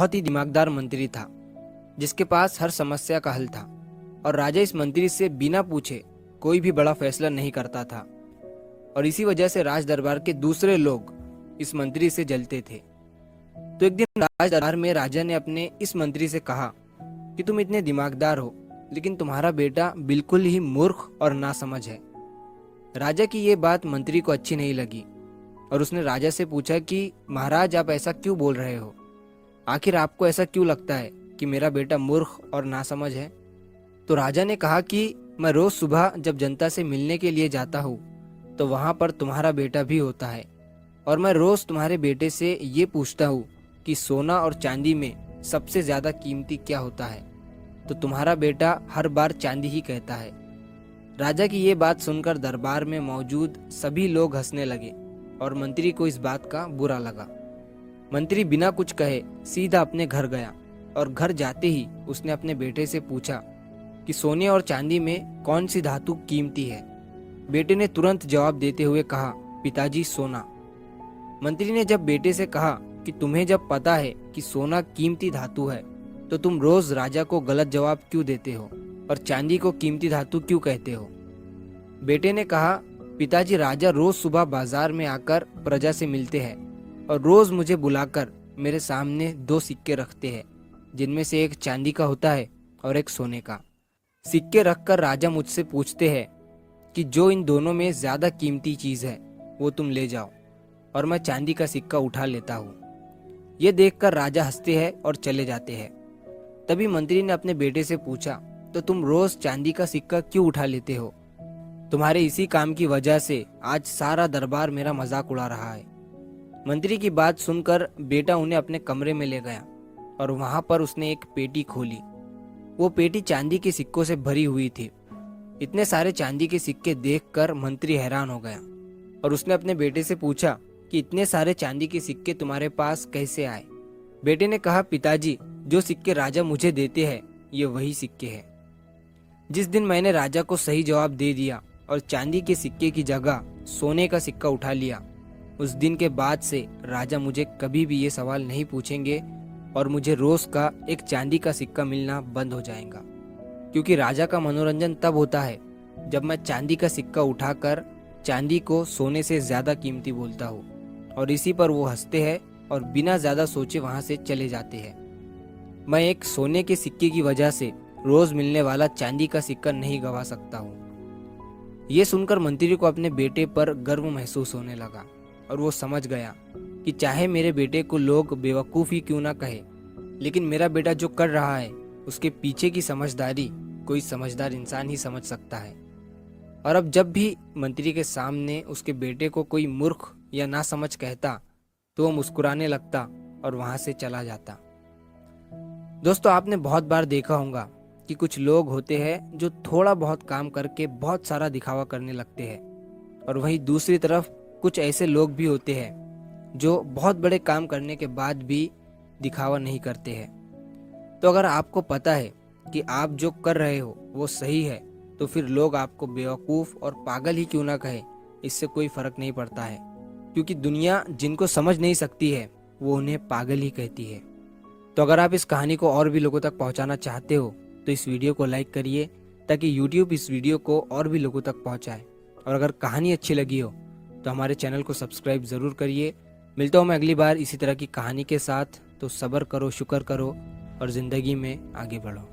बहुत ही दिमागदार मंत्री था जिसके पास हर समस्या का हल था और राजा इस मंत्री से बिना पूछे कोई भी बड़ा फैसला नहीं करता था और इसी वजह से राज दरबार के दूसरे लोग इस मंत्री से जलते थे। तो एक दिन राज दरबार में राजा ने अपने इस मंत्री से कहा कि तुम इतने दिमागदार हो लेकिन तुम्हारा बेटा बिल्कुल ही मूर्ख और नासमझ है। राजा की ये बात मंत्री को अच्छी नहीं लगी और उसने राजा से पूछा कि महाराज आप ऐसा क्यों बोल रहे हो, आखिर आपको ऐसा क्यों लगता है कि मेरा बेटा मूर्ख और नासमझ है। तो राजा ने कहा कि मैं रोज सुबह जब जनता से मिलने के लिए जाता हूँ तो वहां पर तुम्हारा बेटा भी होता है और मैं रोज तुम्हारे बेटे से ये पूछता हूँ कि सोना और चांदी में सबसे ज्यादा कीमती क्या होता है, तो तुम्हारा बेटा हर बार चांदी ही कहता है। राजा की ये बात सुनकर दरबार में मौजूद सभी लोग हंसने लगे और मंत्री को इस बात का बुरा लगा। मंत्री बिना कुछ कहे सीधा अपने घर गया और घर जाते ही उसने अपने बेटे से पूछा कि सोने और चांदी में कौन सी धातु कीमती है। बेटे ने तुरंत जवाब देते हुए कहा, पिताजी सोना। मंत्री ने जब बेटे से कहा कि तुम्हें जब पता है कि सोना कीमती धातु है तो तुम रोज राजा को गलत जवाब क्यों देते हो और चांदी को कीमती धातु क्यों कहते हो। बेटे ने कहा, पिताजी राजा रोज सुबह बाजार में आकर प्रजा से मिलते हैं और रोज मुझे बुलाकर मेरे सामने 2 सिक्के रखते हैं जिनमें से एक चांदी का होता है और एक सोने का। सिक्के रखकर राजा मुझसे पूछते हैं कि जो इन दोनों में ज्यादा कीमती चीज है वो तुम ले जाओ और मैं चांदी का सिक्का उठा लेता हूँ। ये देखकर राजा हंसते हैं और चले जाते हैं। तभी मंत्री ने अपने बेटे से पूछा, तो तुम रोज चांदी का सिक्का क्यों उठा लेते हो? तुम्हारे इसी काम की वजह से आज सारा दरबार मेरा मजाक उड़ा रहा है। मंत्री की बात सुनकर बेटा उन्हें अपने कमरे में ले गया और वहां पर उसने एक पेटी खोली। वो पेटी चांदी के सिक्कों से भरी हुई थी। इतने सारे चांदी के सिक्के देखकर मंत्री हैरान हो गया और उसने अपने बेटे से पूछा कि इतने सारे चांदी के सिक्के तुम्हारे पास कैसे आए। बेटे ने कहा, पिताजी जो सिक्के राजा मुझे देते हैं ये वही सिक्के हैं। जिस दिन मैंने राजा को सही जवाब दे दिया और चांदी के सिक्के की जगह सोने का सिक्का उठा लिया, उस दिन के बाद से राजा मुझे कभी भी ये सवाल नहीं पूछेंगे और मुझे रोज का एक चांदी का सिक्का मिलना बंद हो जाएगा, क्योंकि राजा का मनोरंजन तब होता है जब मैं चांदी का सिक्का उठाकर चांदी को सोने से ज्यादा कीमती बोलता हूँ और इसी पर वो हंसते हैं और बिना ज्यादा सोचे वहां से चले जाते हैं। मैं एक सोने के सिक्के की वजह से रोज मिलने वाला चांदी का सिक्का नहीं गवा सकता हूँ। ये सुनकर मंत्री को अपने बेटे पर गर्व महसूस होने लगा और वो समझ गया कि चाहे मेरे बेटे को लोग बेवकूफ़ ही क्यों ना कहे, लेकिन मेरा बेटा जो कर रहा है उसके पीछे की समझदारी कोई समझदार इंसान ही समझ सकता है। और अब जब भी मंत्री के सामने उसके बेटे को कोई मूर्ख या नासमझ कहता तो वो मुस्कुराने लगता और वहां से चला जाता। दोस्तों, आपने बहुत बार देखा होगा कि कुछ लोग होते हैं जो थोड़ा बहुत काम करके बहुत सारा दिखावा करने लगते हैं और वहीं दूसरी तरफ कुछ ऐसे लोग भी होते हैं जो बहुत बड़े काम करने के बाद भी दिखावा नहीं करते हैं। तो अगर आपको पता है कि आप जो कर रहे हो वो सही है तो फिर लोग आपको बेवकूफ़ और पागल ही क्यों ना कहे, इससे कोई फर्क नहीं पड़ता है, क्योंकि दुनिया जिनको समझ नहीं सकती है वो उन्हें पागल ही कहती है। तो अगर आप इस कहानी को और भी लोगों तक पहुंचाना चाहते हो तो इस वीडियो को लाइक करिए ताकि YouTube इस वीडियो को और भी लोगों तक पहुंचाए। और अगर कहानी अच्छी लगी हो तो हमारे चैनल को सब्सक्राइब ज़रूर करिए। मिलता हूँ मैं अगली बार इसी तरह की कहानी के साथ। तो सब्र करो, शुक्र करो और ज़िंदगी में आगे बढ़ो।